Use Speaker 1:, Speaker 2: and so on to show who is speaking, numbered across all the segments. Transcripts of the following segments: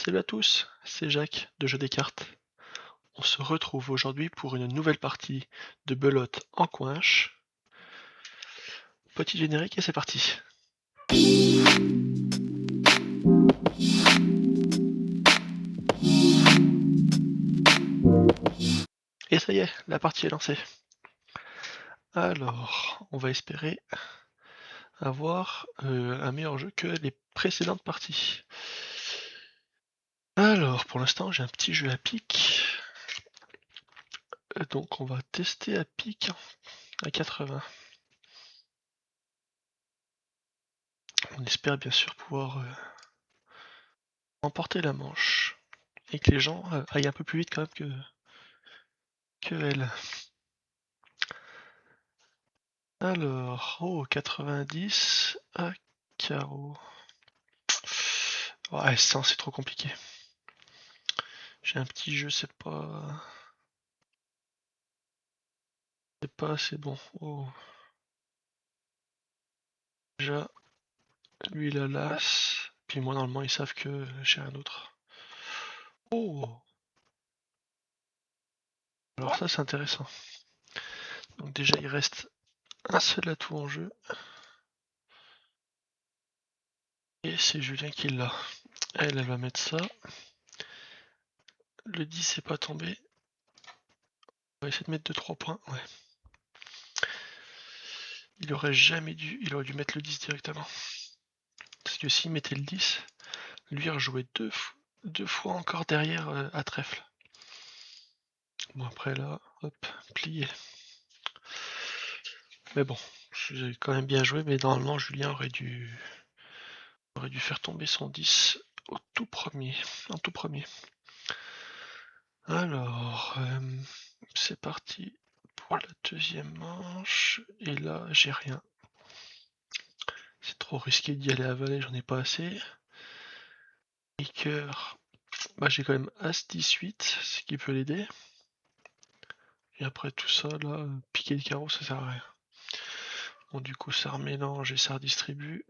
Speaker 1: Salut à tous, c'est Jacques de Jeux des cartes. On se retrouve aujourd'hui pour une nouvelle partie de belote en coinche. Petit générique et c'est parti. Et ça y est, la partie est lancée. Alors, on va espérer avoir un meilleur jeu que les précédentes parties. Alors, pour l'instant, j'ai un petit jeu à pique. Donc, on va tester à pique à 80. On espère bien sûr pouvoir remporter la manche. Et que les gens aillent un peu plus vite quand même que elle. Alors, oh, 90 à carreau. Ouais, ça c'est trop compliqué. J'ai un petit jeu, c'est pas assez bon. Oh. Déjà, lui il a l'as. Puis moi normalement ils savent que j'ai un autre. Oh. Alors ça c'est intéressant. Donc déjà il reste un seul atout en jeu. Et c'est Julien qui l'a. Elle va mettre ça. Le 10 c'est pas tombé. On va essayer de mettre 2-3 points. Ouais. Il aurait aurait dû mettre le 10 directement. Parce que s'il mettait le 10, lui rejouait deux fois encore derrière à trèfle. Bon après là, hop, plié. Mais bon, j'ai quand même bien joué, mais normalement Julien aurait dû faire tomber son 10 au tout premier. En tout premier. Alors, c'est parti pour la deuxième manche. Et là, j'ai rien. C'est trop risqué d'y aller à valet, j'en ai pas assez. Et cœur, bah j'ai quand même As 18, ce qui peut l'aider. Et après tout ça, là, piquer le carreau, ça sert à rien. Bon, du coup, ça remélange et ça redistribue.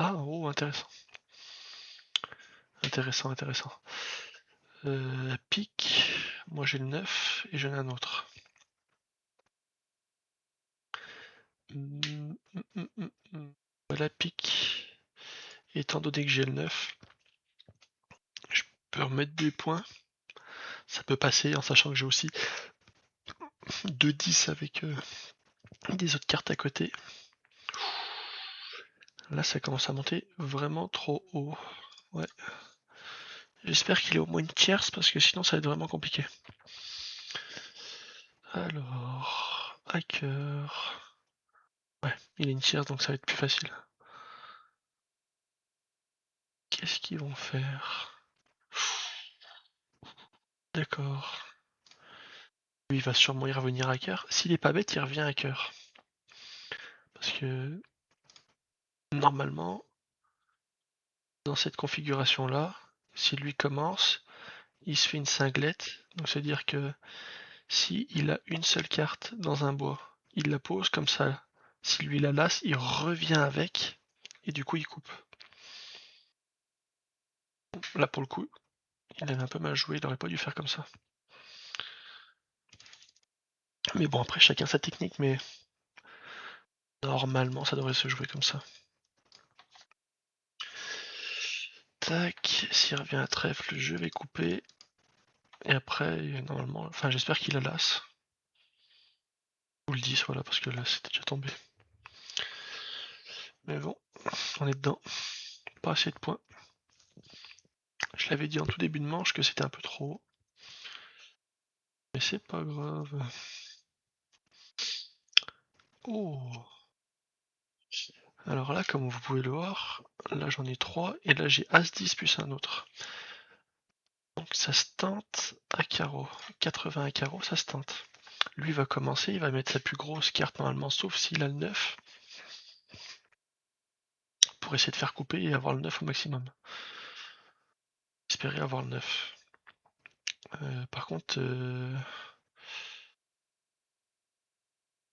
Speaker 1: Ah, oh, intéressant. Intéressant, intéressant. Pique, moi j'ai le 9 et j'en ai un autre. Voilà, pique. Étant donné que j'ai le 9, je peux remettre des points. Ça peut passer en sachant que j'ai aussi 2 10 avec des autres cartes à côté. Là, ça commence à monter vraiment trop haut. Ouais. J'espère qu'il est au moins une tierce parce que sinon ça va être vraiment compliqué. Alors, hacker. Ouais, il est une tierce donc ça va être plus facile. Qu'est-ce qu'ils vont faire? D'accord. Lui, il va sûrement y revenir à cœur. S'il est pas bête, il revient à cœur. Parce que normalement, dans cette configuration-là, si lui commence, il se fait une cinglette. Donc c'est-à-dire que si il a une seule carte dans un bois, il la pose comme ça. Si lui la lasse, il revient avec et du coup il coupe. Là pour le coup, il avait un peu mal joué, il aurait pas dû faire comme ça. Mais bon, après chacun sa technique, mais normalement ça devrait se jouer comme ça. Tac, s'il revient à trèfle, je vais couper. Et après, normalement, enfin j'espère qu'il a l'as. Ou le 10, voilà, parce que là c'était déjà tombé. Mais bon, on est dedans. Pas assez de points. Je l'avais dit en tout début de manche que c'était un peu trop haut. Mais c'est pas grave. Oh. Alors là, comme vous pouvez le voir, là j'en ai 3 et là j'ai As-10 plus un autre. Donc ça se tente à carreau. 80 à carreau, ça se tente. Lui va commencer, il va mettre sa plus grosse carte normalement, sauf s'il a le 9. Pour essayer de faire couper et avoir le 9 au maximum. Espérer avoir le 9. Par contre,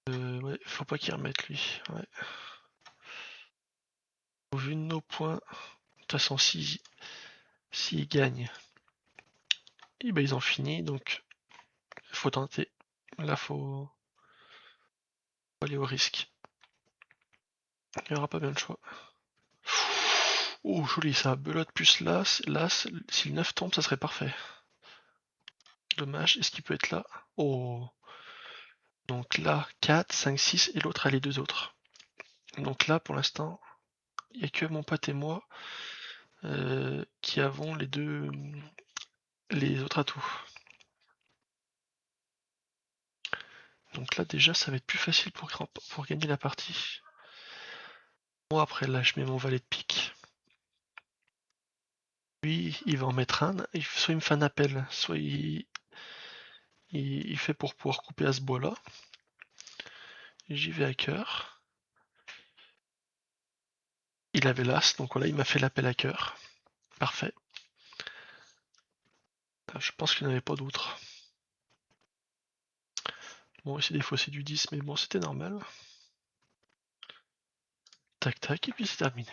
Speaker 1: ouais, faut pas qu'il remette lui. Ouais. Au vu de nos points, de toute façon, s'ils gagnent, et ben ils ont fini, donc faut tenter. Là, faut aller au risque. Il n'y aura pas bien de choix. Oh, joli ça, belote plus l'as. L'as, si le 9 tombe, ça serait parfait. Dommage, est-ce qu'il peut être là? Oh. Donc là, 4, 5, 6, et l'autre a les deux autres. Donc là, pour l'instant, il n'y a que mon pote et moi qui avons les autres atouts. Donc là, déjà, ça va être plus facile pour gagner la partie. Moi, après, là, je mets mon valet de pique. Lui, il va en mettre un. Soit il me fait un appel, soit il fait pour pouvoir couper à ce bois-là. J'y vais à cœur. Il avait l'as, donc voilà, il m'a fait l'appel à cœur. Parfait. Je pense qu'il n'y en avait pas d'autres. Bon, ici, des fois, c'est du 10, mais bon, c'était normal. Tac, tac, et puis c'est terminé.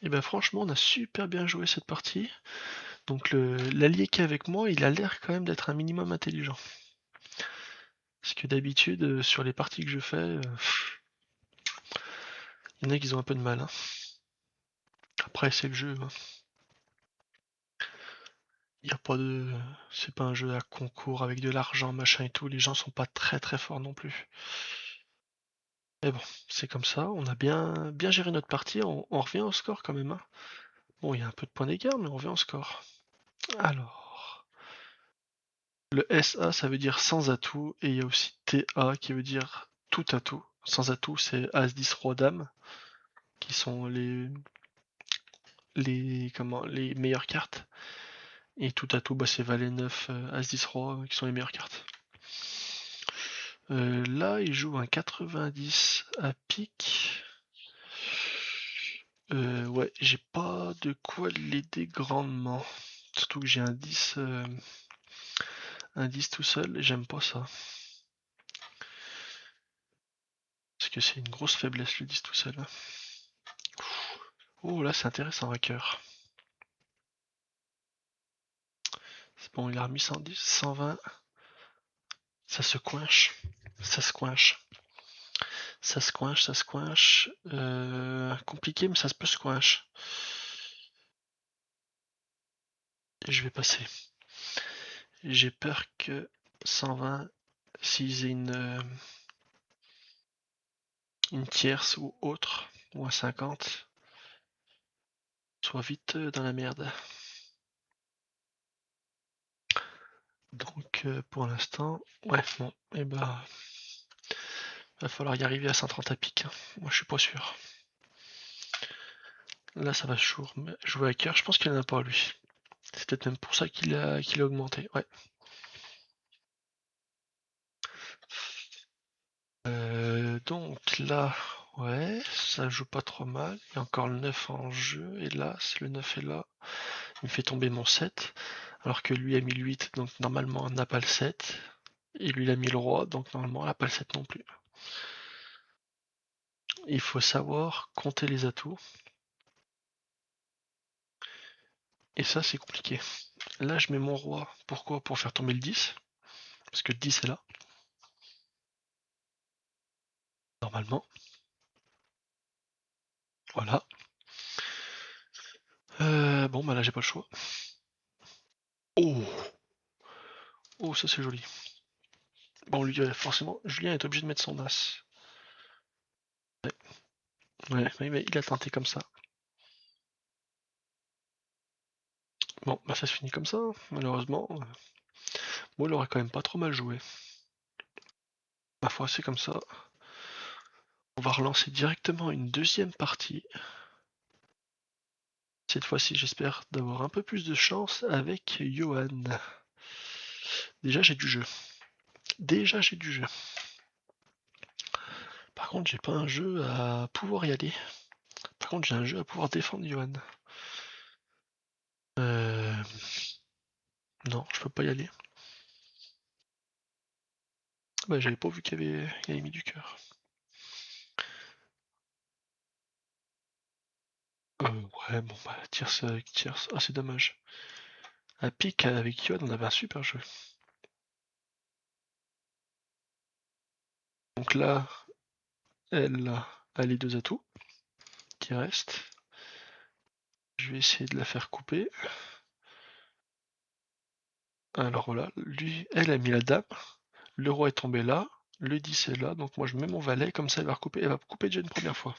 Speaker 1: Et ben franchement, on a super bien joué cette partie. Donc l'allié qui est avec moi, il a l'air quand même d'être un minimum intelligent. Parce que d'habitude, sur les parties que je fais, il y en a qui ont un peu de mal. Hein. Après, c'est le jeu. Hein. Il y a pas de. C'est pas un jeu à concours avec de l'argent, machin et tout. Les gens sont pas très très forts non plus. Mais bon, c'est comme ça. On a bien géré notre partie. On revient au score quand même. Hein. Bon, il y a un peu de points d'écart, mais on revient au score. Alors. Le SA, ça veut dire sans atout. Et il y a aussi TA qui veut dire tout atout. Sans atout, c'est As 10 Roi Dame. Qui sont les meilleures cartes. Et tout atout, bah, c'est Valet 9, As 10 Roi qui sont les meilleures cartes. Là, il joue un 90 à pique. Ouais, j'ai pas de quoi l'aider grandement. Surtout que j'ai un 10 tout seul, et j'aime pas ça. Parce que c'est une grosse faiblesse le 10 tout seul. Hein. Oh là, c'est intéressant, hacker. C'est bon, il a remis 110, 120. Ça se coinche. Ça se coinche. Ça se coinche, ça se coinche. Compliqué, mais ça peut se coinche. Et je vais passer. J'ai peur que 120, s'ils aient une tierce ou autre, ou un 50, soit vite dans la merde. Donc pour l'instant, ouais, bon, et bah, va falloir y arriver à 130 à pic. Hein. Moi je suis pas sûr. Là ça va jouer à cœur, je pense qu'il en a pas lui. C'est peut-être même pour ça qu'il a augmenté, ouais. Donc là, ouais, ça joue pas trop mal. Il y a encore le 9 en jeu, et là, si le 9 est là, il me fait tomber mon 7, alors que lui a mis le 8, donc normalement on n'a pas le 7. Et lui il a mis le roi, donc normalement elle n'a pas le 7 non plus. Il faut savoir compter les atouts. Et ça c'est compliqué. Là je mets mon roi, pourquoi? Pour faire tomber le 10, parce que le 10 est là, normalement. Voilà. Bon bah là j'ai pas le choix. Oh, oh ça c'est joli. Bon lui forcément, Julien est obligé de mettre son as. Ouais, mais il a tenté comme ça. Bon, bah ça se finit comme ça, hein, malheureusement. Moi, il aurait quand même pas trop mal joué. Ma foi, c'est comme ça. On va relancer directement une deuxième partie. Cette fois-ci, j'espère d'avoir un peu plus de chance avec Johan. Déjà, j'ai du jeu. Déjà, j'ai du jeu. Par contre, j'ai pas un jeu à pouvoir y aller. Par contre, j'ai un jeu à pouvoir défendre Johan. Euh... Non, je peux pas y aller. Bah, j'avais pas vu qu'il avait mis du cœur. Ouais, bon bah, tierce avec tierce. Ah, c'est dommage. À pique avec Yoann, on avait un super jeu. Donc là, elle a les deux atouts qui restent. Je vais essayer de la faire couper. Alors voilà, lui, elle a mis la dame. Le roi est tombé là. Le 10 est là. Donc moi, je mets mon valet. Comme ça, elle va recouper. Elle va couper déjà une première fois.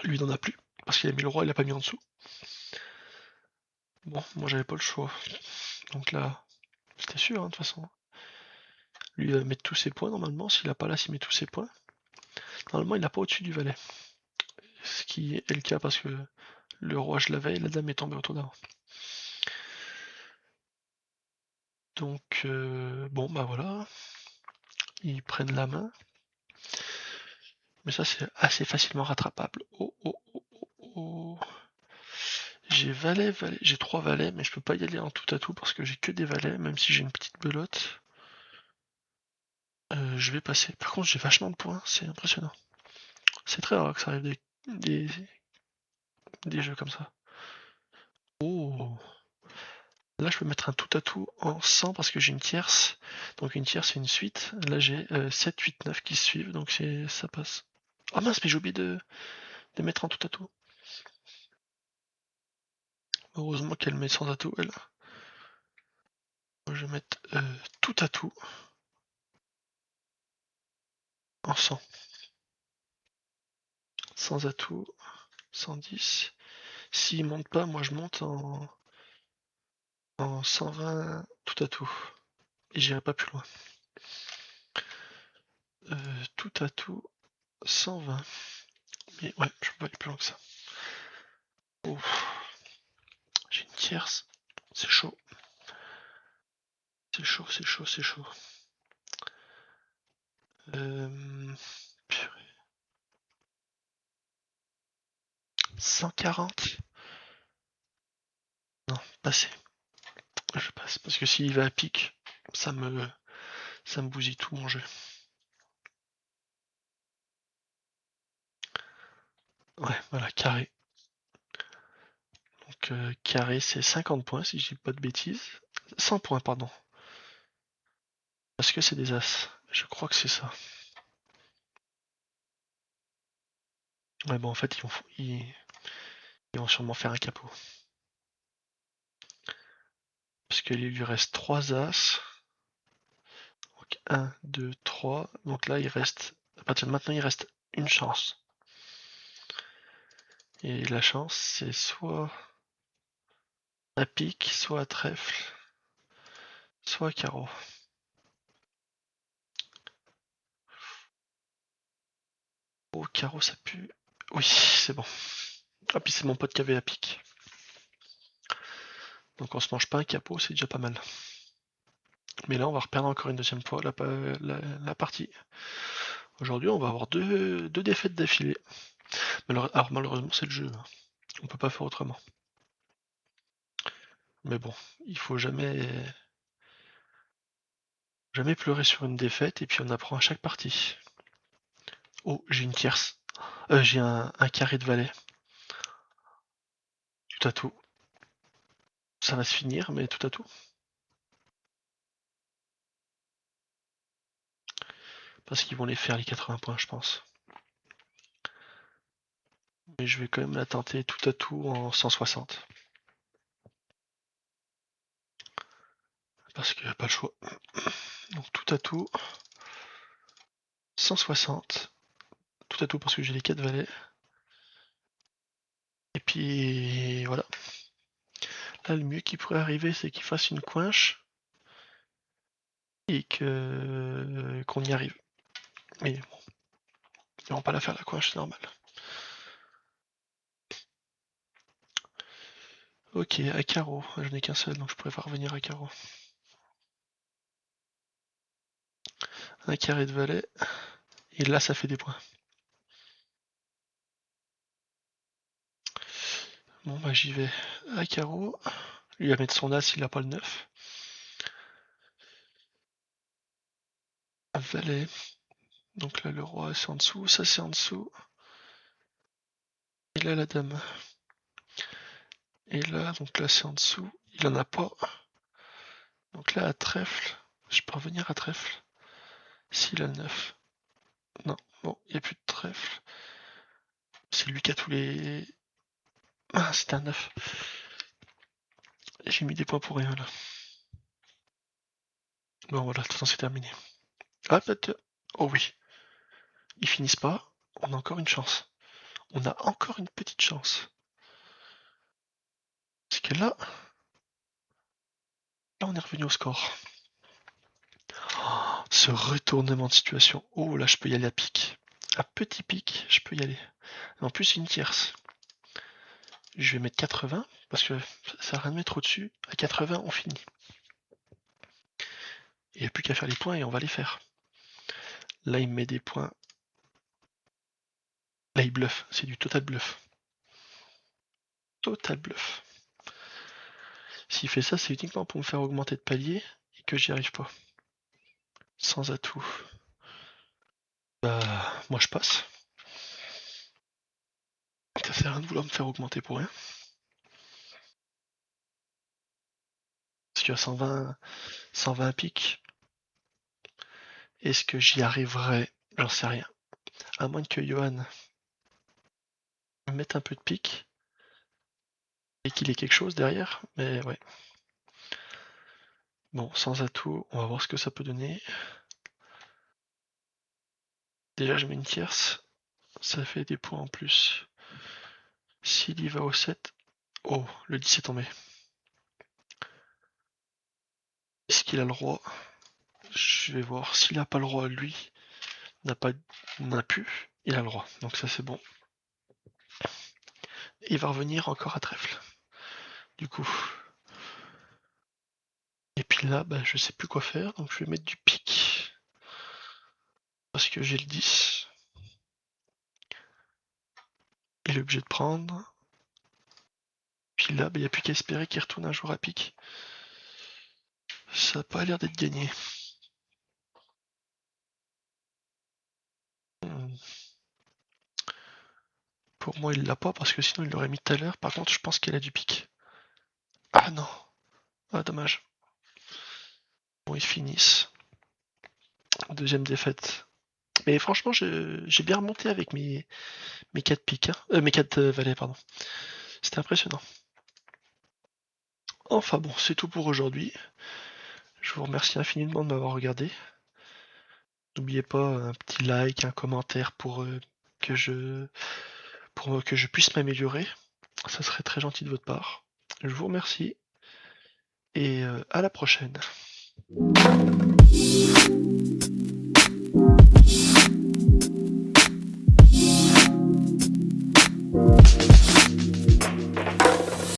Speaker 1: Lui, il n'en a plus. Parce qu'il a mis le roi, il l'a pas mis en dessous. Bon, moi, j'avais pas le choix. Donc là, c'était sûr, hein, de toute façon. Lui, il va mettre tous ses points, normalement. S'il a pas là, s'il met tous ses points. Normalement, il n'a pas au-dessus du valet. Ce qui est le cas parce que le roi, je l'avais et la dame est tombée autour d'avant. Donc, bon, bah voilà. Ils prennent la main. Mais ça, c'est assez facilement rattrapable. Oh, oh, oh, oh, oh. J'ai valet, valet. J'ai 3 valets, mais je peux pas y aller en tout à tout parce que j'ai que des valets, même si j'ai une petite belote. Je vais passer. Par contre, j'ai vachement de points, c'est impressionnant. C'est très rare que ça arrive des, des jeux comme ça. Oh! Là, je peux mettre un tout à tout en 100 parce que j'ai une tierce. Donc une tierce, c'est une suite. Là, j'ai 7, 8, 9 qui se suivent, donc ça passe. Oh mince, mais j'ai oublié de mettre un tout à tout. Heureusement qu'elle met sans atout, elle. Moi, je vais mettre tout à tout en 100. Sans atout, 110. S'il monte pas, moi je monte en 120 tout à tout. Et j'irai pas plus loin. Tout à tout, 120. Mais ouais, je peux pas aller plus loin que ça. Ouf, j'ai une tierce. C'est chaud. C'est chaud, c'est chaud, c'est chaud. Euh, 140. Non, passer. Je passe. Parce que s'il va à pic, ça me bousille tout mon jeu. Ouais, voilà, carré. Donc carré, c'est 50 points si je dis pas de bêtises. 100 points, pardon. Parce que c'est des as. Je crois que c'est ça. Ouais, bon, en fait, ils vont sûrement faire un capot. Parce qu'il lui reste 3 as. Donc 1, 2, 3. Donc là, il reste. À partir de maintenant, il reste une chance. Et la chance, c'est soit à pique, soit à trèfle, soit à carreau. Oh, carreau, ça pue. Oui, c'est bon. Ah, puis c'est mon pote qui avait à pique. Donc on se mange pas un capot, c'est déjà pas mal. Mais là, on va reperdre encore une deuxième fois la partie. Aujourd'hui, on va avoir deux défaites d'affilée. Alors malheureusement, c'est le jeu, hein. On peut pas faire autrement. Mais bon, il faut jamais pleurer sur une défaite et puis on apprend à chaque partie. Oh, j'ai une tierce. J'ai un carré de valet. Tout à tout. Ça va se finir, mais tout à tout. Parce qu'ils vont les faire les 80 points, je pense. Mais je vais quand même la tenter tout à tout en 160. Parce que pas le choix. Donc tout à tout, 160. Tout à tout parce que j'ai les 4 valets. Et puis voilà. Là, le mieux qui pourrait arriver, c'est qu'il fasse une coinche et qu'on y arrive. Mais bon, ils vont pas la faire la coinche, c'est normal. Ok, à carreau. Je n'ai qu'un seul, donc je pourrais pas revenir à carreau. Un carré de valet. Et là, ça fait des points. Bon, bah j'y vais à carreau. Lui va mettre son as, il a pas le 9. Valet. Donc là, le roi, c'est en dessous. Ça, c'est en dessous. Et là la dame. Et là, donc là c'est en dessous. Il en a pas. Donc là à trèfle. Je peux revenir à trèfle. S'il a le 9. Non, bon, il n'y a plus de trèfle. C'est lui qui a tous les... Ah, c'était un 9. J'ai mis des points pour rien là. Bon voilà, de toute façon c'est terminé. Ah peut-être... Oh oui. Ils finissent pas. On a encore une chance. On a encore une petite chance. Parce que là on est revenu au score. Oh, ce retournement de situation. Oh là je peux y aller à pic. À petit pic, je peux y aller. En plus une tierce. Je vais mettre 80 parce que ça va rien de mettre au-dessus. À 80 on finit. Il n'y a plus qu'à faire les points et on va les faire. Là il me met des points. Là il bluffe. C'est du total bluff. Total bluff. S'il fait ça, c'est uniquement pour me faire augmenter de palier et que j'y arrive pas. Sans atout. Bah, moi je passe. Ça sert à rien de vouloir me faire augmenter pour rien. Parce qu'il y a 120 pics. Est-ce que j'y arriverai? J'en sais rien. À moins que Johan me mette un peu de pique et qu'il ait quelque chose derrière. Mais ouais. Bon, sans atout, on va voir ce que ça peut donner. Déjà, je mets une tierce. Ça fait des points en plus. S'il y va au 7. Oh, le 10 est tombé. Est-ce qu'il a le roi? Je vais voir. S'il n'a pas le roi, lui, n'a pu. Il a le roi. Donc ça, c'est bon. Il va revenir encore à trèfle. Du coup. Et puis là, bah, je sais plus quoi faire. Donc je vais mettre du pic. Parce que j'ai le 10. Il est obligé de prendre. Puis là, il n'y a plus qu'à espérer qu'il retourne un jour à pic. Ça n'a pas l'air d'être gagné. Pour moi, il l'a pas parce que sinon il l'aurait mis tout à l'heure. Par contre, je pense qu'elle a du pic. Ah non. Ah, dommage. Bon, ils finissent. Deuxième défaite. Mais franchement, j'ai bien remonté avec mes 4 piques. Hein. Mes 4 valets, pardon. C'était impressionnant. Enfin bon, c'est tout pour aujourd'hui. Je vous remercie infiniment de m'avoir regardé. N'oubliez pas un petit like, un commentaire pour que je puisse m'améliorer. Ça serait très gentil de votre part. Je vous remercie et à la prochaine.